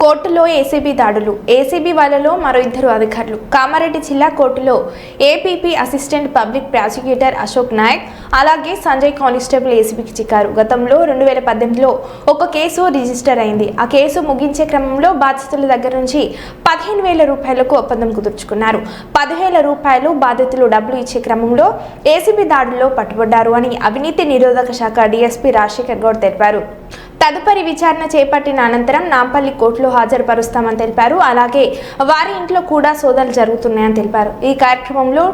కోర్టులో ఏసీబీ దాడులు. ఏసీబీ వాళ్ళలో మరో ఇద్దరు అధికారులు. కామారెడ్డి జిల్లా కోర్టులో APP assistant public prosecutor Ashok Naik అలాగే సంజయ్ కానిస్టేబుల్ ఏసీబీకి చిక్కారు. గతంలో 2018లో ఒక కేసు రిజిస్టర్ అయింది. ఆ కేసు ముగించే క్రమంలో బాధితుల దగ్గర నుంచి 15,000 రూపాయలకు ఒప్పందం కుదుర్చుకున్నారు. 10,000 రూపాయలు బాధితులు డబ్బులు ఇచ్చే క్రమంలో ఏసీబీ దాడుల్లో పట్టుబడ్డారు అని అవినీతి నిరోధక శాఖ డీఎస్పీ రాజశేఖర్ గౌడ్ తెలిపారు. తదుపరి విచారణ చేపట్టిన అనంతరం నాంపల్లి కోర్టులో హాజరుపరుస్తామని తెలిపారు. అలాగే వారి ఇంట్లో కూడా సోదాలు జరుగుతున్నాయని తెలిపారు. ఈ కార్యక్రమంలో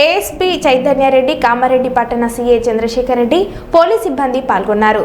ఏఎస్పీ చైతన్యారెడ్డి, కామారెడ్డి పట్టణ సీఏ చంద్రశేఖర్ రెడ్డి, పోలీస్ సిబ్బంది పాల్గొన్నారు.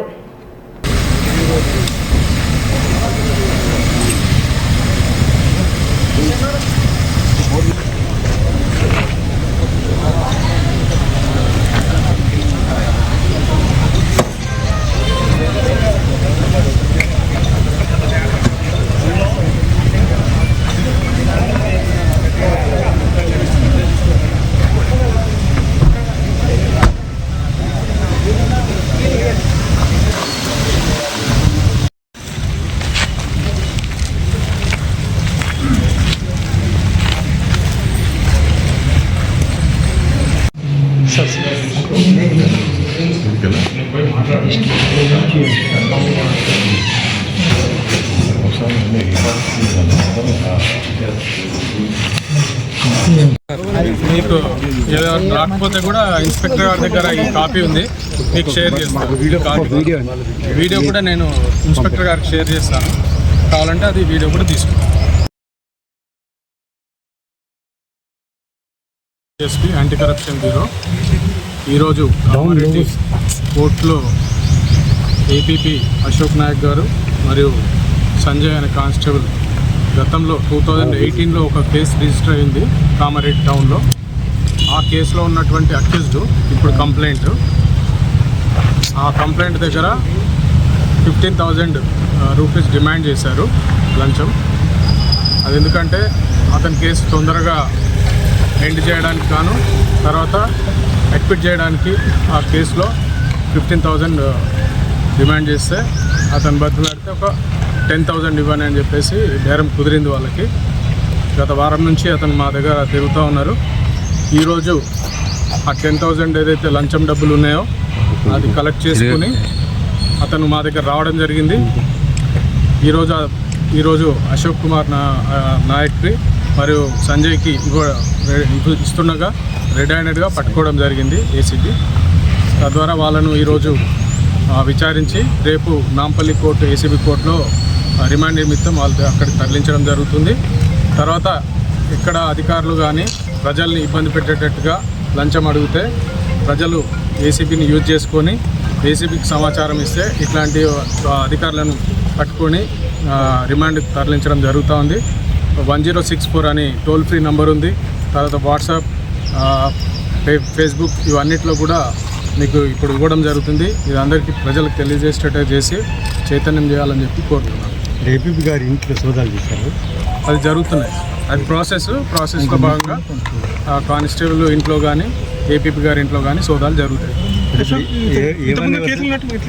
మీకు రాకపోతే కూడా ఇన్స్పెక్టర్ గారి దగ్గర ఈ కాపీ ఉంది, మీకు షేర్ చేస్తాను. వీడియో కూడా నేను ఇన్స్పెక్టర్ గారికి షేర్ చేస్తాను, కావాలంటే అది వీడియో కూడా తీసుకుంటాను. ఎస్పీ యాంటీ కరప్షన్ బ్యూరో ఈరోజు కామారెడ్డి కోర్టులో ఏపీపీ అశోక్ నాయక్ గారు మరియు సంజయ్ అనే కానిస్టేబుల్ గతంలో 2018లో ఒక కేసు రిజిస్టర్ అయింది కామారెడ్డి టౌన్లో. ఆ కేసులో ఉన్నటువంటి అక్యూజ్డ్ ఇప్పుడు ఆ కంప్లైంట్ దగ్గర 15,000 రూపీస్ డిమాండ్ చేశారు లంచం. అది ఎందుకంటే అతని కేసు తొందరగా ఎండ్ చేయడానికి గాను తర్వాత అక్విట్ చేయడానికి ఆ కేసులో 15,000 డిమాండ్ చేస్తే అతను బతిలాడితే ఒక 10,000 ఇవ్వని అని చెప్పేసి బేరం కుదిరింది వాళ్ళకి. గత వారం నుంచి అతను మా దగ్గర తిరుగుతూ ఉన్నారు. ఈరోజు ఆ 10,000 ఏదైతే లంచం డబ్బులు ఉన్నాయో అది కలెక్ట్ చేసుకుని అతను మా దగ్గర రావడం జరిగింది. ఈరోజు అశోక్ కుమార్ నాయక్కి మరియు సంజయ్కి ఇస్తుండగా రెడ్ హ్యాండెడ్గా పట్టుకోవడం జరిగింది ఏసీబీ. తద్వారా వాళ్ళను ఈరోజు విచారించి రేపు నాంపల్లి కోర్టు ఏసీబీ కోర్టులో రిమాండ్ నిమిత్తం వాళ్ళు అక్కడికి తరలించడం జరుగుతుంది. తర్వాత ఇక్కడ అధికారులు కానీ ప్రజల్ని ఇబ్బంది పెట్టేటట్టుగా లంచం అడిగితే ప్రజలు ఏసీబీని యూజ్ చేసుకొని ఏసీబీకి సమాచారం ఇస్తే ఇట్లాంటి అధికారులను పట్టుకొని రిమాండ్ తరలించడం జరుగుతూ ఉంది. 1064 అని టోల్ ఫ్రీ నెంబర్ ఉంది. తర్వాత వాట్సాప్, ఫేస్బుక్ ఇవన్నిట్లో కూడా మీకు ఇప్పుడు ఇవ్వడం జరుగుతుంది. ఇది అందరికీ ప్రజలకు తెలియజేసేటట్టు చేసి చైతన్యం చేయాలని చెప్పి కోరుతున్నాను. ఏపీపీ గారి ఇంట్లో సోదాలు చేశారు, అది జరుగుతున్నాయి. అది ప్రాసెస్లో భాగంగా కానిస్టేబుల్ ఇంట్లో కానీ ఏపీపీ గారి ఇంట్లో కానీ సోదాలు జరుగుతాయి.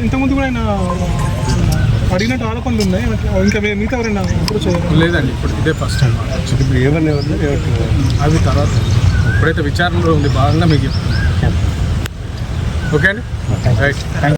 ఇంతకుముందు కూడా ఆయన అడిగినట్టు ఆరోపణలు ఉన్నాయి, ఇంకా మిగతా ఎవరైనా లేదండి, ఇప్పుడు ఇదే ఫస్ట్ టైం. ఇప్పుడు ఏమన్నా అవి తర్వాత ఇప్పుడైతే విచారణలో ఉంది భాగంగా మీకు చెప్తాను. ఓకే అండి, రైట్.